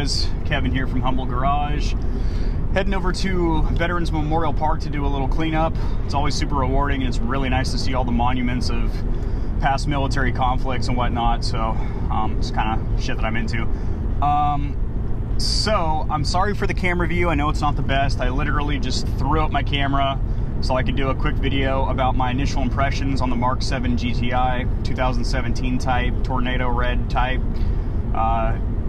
guys? Kevin here from Humble Garage. Heading over to Veterans Memorial Park to do a little cleanup. It's always super rewarding, and it's really nice to see all the monuments of past military conflicts and whatnot. So it's kind of shit that I'm into. So I'm sorry for the camera view. I know it's not the best. I literally just threw up my camera so I could do a quick video about my initial impressions on the Mark 7 GTI, 2017 type, tornado red type,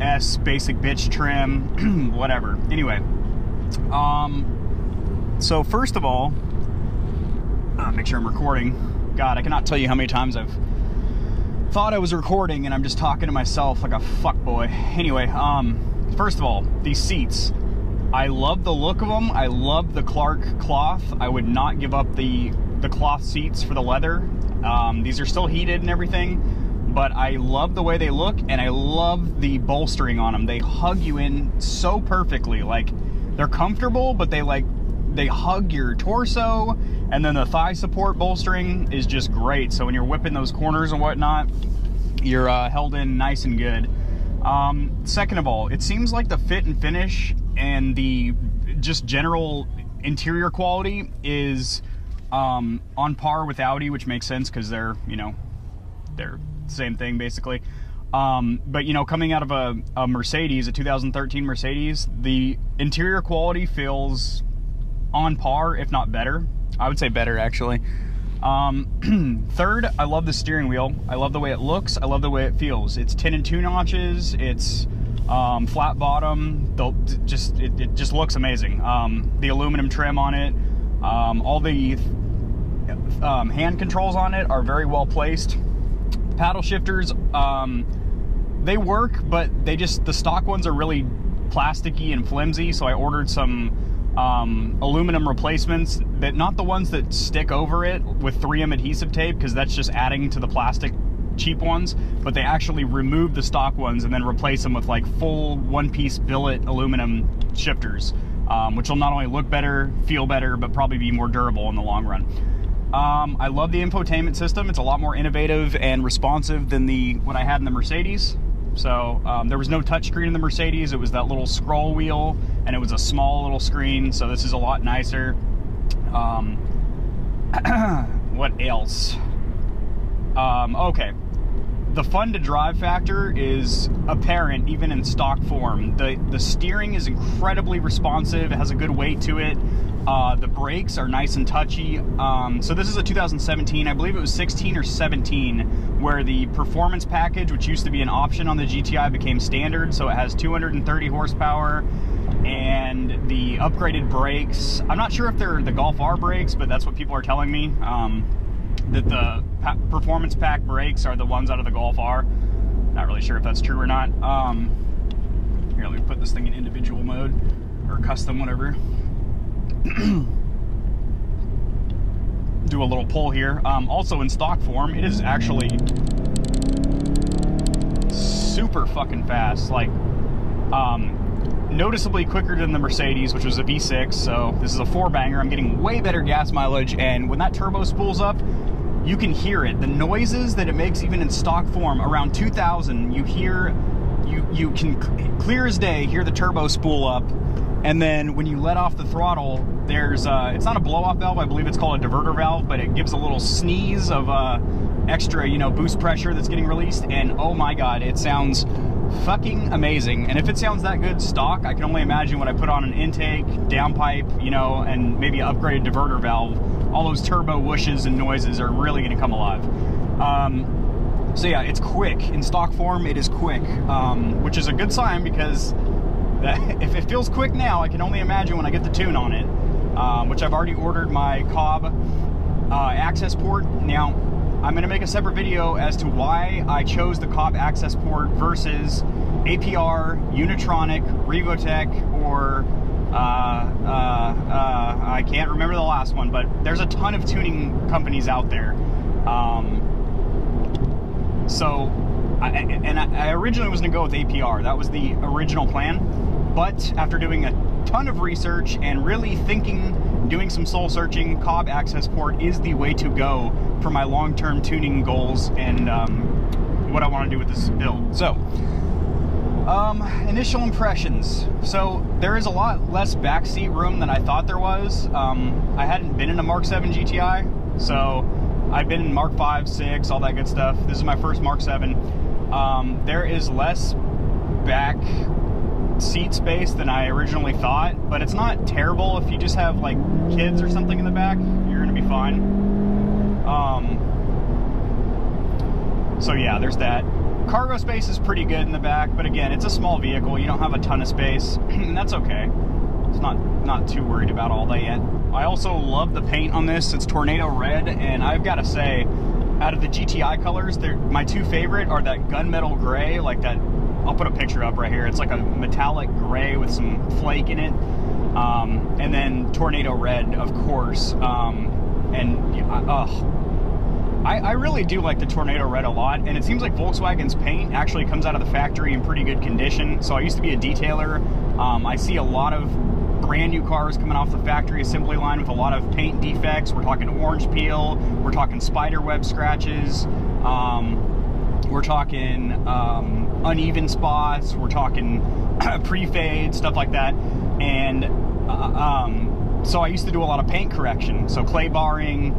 S basic bitch trim, whatever. Anyway, so first of all, make sure I'm recording. God, I cannot tell you how many times I've thought I was recording and I'm just talking to myself like a fuckboy. Anyway, first of all, these seats, I love the look of them. I love the Clark cloth. I would not give up the cloth seats for the leather. These are still heated and everything, but I love the way they look, and I love the bolstering on them. They hug you in so perfectly. Like, they're comfortable, but they hug your torso, and then the thigh support bolstering is just great. So when you're whipping those corners and whatnot, you're held in nice and good. Second of all, it seems like the fit and finish and the just general interior quality is on par with Audi, which makes sense because they're, you know, they're the same thing basically. But you know, coming out of a Mercedes, a 2013 Mercedes, the interior quality feels on par, if not better. I would say better, actually. Third, I love the steering wheel. I love the way it looks. I love the way it feels. It's 10 and 2 notches. It's flat bottom. It just looks amazing. The aluminum trim on it, all the hand controls on it are very well placed. Paddle shifters, they work, but the stock ones are really plasticky and flimsy, so I ordered some aluminum replacements, that not the ones that stick over it with 3M adhesive tape, because that's just adding to the plastic cheap ones, but they actually remove the stock ones and then replace them with like full one-piece billet aluminum shifters, which will not only look better, feel better, but probably be more durable in the long run. I love the infotainment system. It's a lot more innovative and responsive than what I had in the Mercedes. So there was no touchscreen in the Mercedes. It was that little scroll wheel, and it was a small little screen. So this is a lot nicer. What else? Okay. The fun to drive factor is apparent even in stock form. The steering is incredibly responsive. It has a good weight to it. The brakes are nice and touchy. So this is a 2017, I believe it was 16 or 17, where the performance package, which used to be an option on the GTI, became standard. So it has 230 horsepower and the upgraded brakes. I'm not sure if they're the Golf R brakes, but that's what people are telling me. That the performance pack brakes are the ones out of the Golf R. Not really sure if that's true or not. Here, let me put this thing in individual mode, or custom, whatever. Do a little pull here. Also in stock form, it is actually super fucking fast. Like, noticeably quicker than the Mercedes, which was a V6. So this is a 4-banger. I'm getting way better gas mileage, and when that turbo spools up, you can hear it. The noises that it makes, even in stock form, around 2,000, you hear, you can clear as day hear the turbo spool up. And then when you let off the throttle, there's it's not a blow-off valve, I believe it's called a diverter valve, but it gives a little sneeze of extra, you know, boost pressure that's getting released, and oh my god, it sounds fucking amazing. And if it sounds that good stock, I can only imagine when I put on an intake, downpipe, you know, and maybe an upgraded diverter valve, all those turbo whooshes and noises are really going to come alive. So yeah, it's quick. In stock form, it is quick, which is a good sign, because if it feels quick now, I can only imagine when I get the tune on it, which I've already ordered my Cobb access port. Now, I'm going to make a separate video as to why I chose the Cobb access port versus APR, Unitronic, Revotech, or I can't remember the last one, but there's a ton of tuning companies out there. I originally was going to go with APR. That was the original plan. But after doing a ton of research and really thinking, doing some soul searching, Cobb access port is the way to go for my long-term tuning goals and what I want to do with this build. So Initial impressions. So there is a lot less backseat room than I thought there was. I hadn't been in a Mark 7 GTI, so I've been in Mark 5, 6, all that good stuff. This is my first Mark 7. There is less back seat space than I originally thought, but it's not terrible. If you just have like kids or something in the back, you're gonna be fine. So yeah, there's that. Cargo space is pretty good in the back, but again, it's a small vehicle. You don't have a ton of space, and that's okay. It's not too worried about all that yet. I also love the paint on this. It's tornado red, and I've got to say, out of the GTI colors, my two favorite are that gunmetal gray, like that. I'll put a picture up right here. It's like a metallic gray with some flake in it, and then tornado red, of course. I really do like the tornado red a lot, and it seems like Volkswagen's paint actually comes out of the factory in pretty good condition. So I used to be a detailer. I see a lot of brand new cars coming off the factory assembly line with a lot of paint defects. We're talking orange peel, we're talking spider web scratches, we're talking uneven spots, we're talking pre-fade, stuff like that. And so I used to do a lot of paint correction, so clay barring,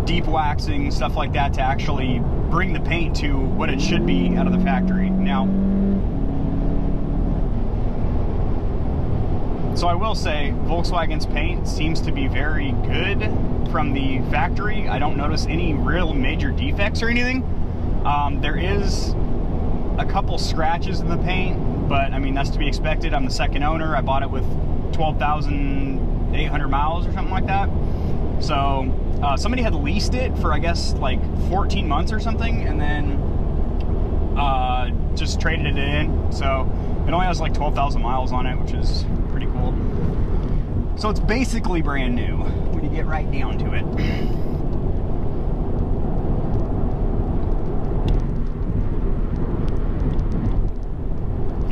deep waxing, stuff like that, to actually bring the paint to what it should be out of the factory. Now, so I will say Volkswagen's paint seems to be very good from the factory. I don't notice any real major defects or anything. There is a couple scratches in the paint, but I mean, that's to be expected. I'm the second owner. I bought it with 12,800 miles or something like that. So somebody had leased it for, I guess, like 14 months or something, and then just traded it in. So it only has like 12,000 miles on it, which is pretty cool. So it's basically brand new when you get right down to it.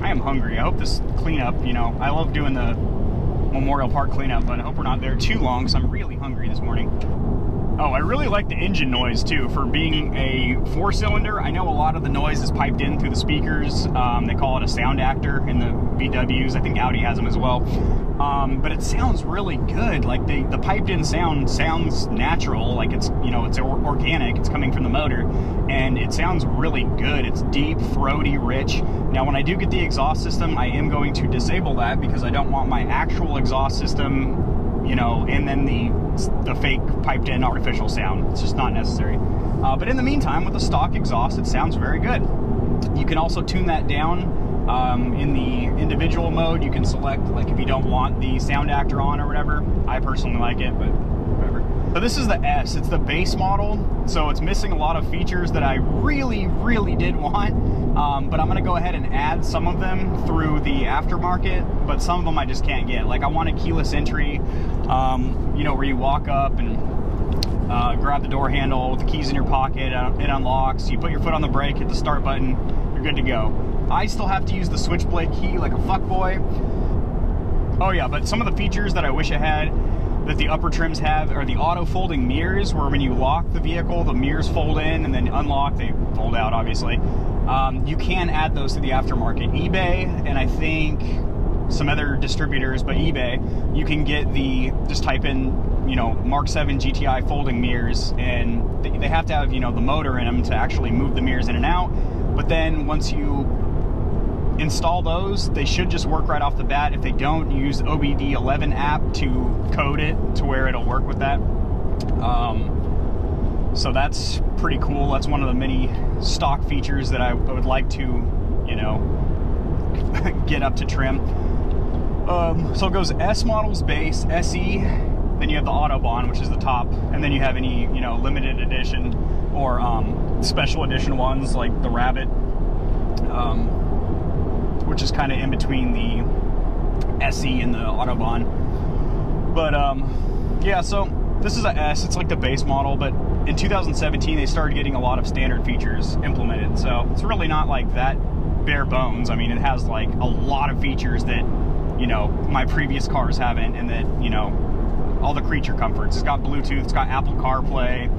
I am hungry. I hope this cleanup, you know, I love doing the Memorial Park cleanup, but I hope we're not there too long, because I'm really hungry this morning. Oh, I really like the engine noise too. For being a 4-cylinder, I know a lot of the noise is piped in through the speakers. They call it a sound actor in the VWs. I think Audi has them as well. But it sounds really good. Like the piped in sound sounds natural, like it's, you know, it's organic, it's coming from the motor, and it sounds really good. It's deep, throaty, rich. Now, when I do get the exhaust system, I am going to disable that because I don't want my actual exhaust system, you know, and then the fake piped in artificial sound. It's just not necessary. But in the meantime, with the stock exhaust, it sounds very good. You can also tune that down. In the individual mode, you can select, like, if you don't want the sound actor on or whatever. I personally like it, but whatever. So this is the S. It's the base model, so it's missing a lot of features that I really, really did want. But I'm going to go ahead and add some of them through the aftermarket, but some of them I just can't get. Like, I want a keyless entry, you know, where you walk up and grab the door handle with the keys in your pocket, it unlocks, you put your foot on the brake, hit the start button, you're good to go. I still have to use the switchblade key like a fuckboy. Oh yeah, but some of the features that I wish I had that the upper trims have are the auto folding mirrors, where when you lock the vehicle, the mirrors fold in, and then unlock, they fold out, obviously. You can add those to the aftermarket. eBay, and I think some other distributors, but eBay, you can get just type in, you know, Mark 7 GTI folding mirrors, and they have to have, you know, the motor in them to actually move the mirrors in and out. But then once you install those, they should just work right off the bat. If they don't, use the OBD11 app to code it to where it'll work with that. So that's pretty cool. That's one of the many stock features that I would like to, you know, get up to trim. So it goes S models base, SE, then you have the Autobahn, which is the top, and then you have any, you know, limited edition or special edition ones like the Rabbit, which is kind of in between the SE and the Autobahn. But yeah, so this is a S. It's like the base model, but in 2017 they started getting a lot of standard features implemented, so it's really not like that bare bones. I mean, it has like a lot of features that, you know, my previous cars haven't, and that, you know, all the creature comforts. It's got Bluetooth, it's got Apple CarPlay,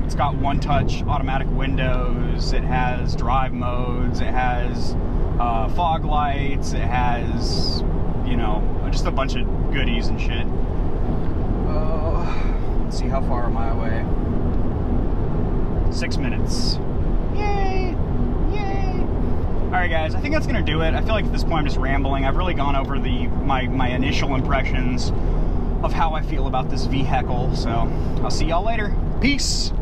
it's got one-touch automatic windows, it has drive modes, it has fog lights, it has, you know, just a bunch of goodies and shit. Let's see, how far am I away? 6 minutes. Yay! Yay! Alright guys, I think that's gonna do it. I feel like at this point I'm just rambling. I've really gone over my initial impressions of how I feel about this vehicle, so I'll see y'all later. Peace!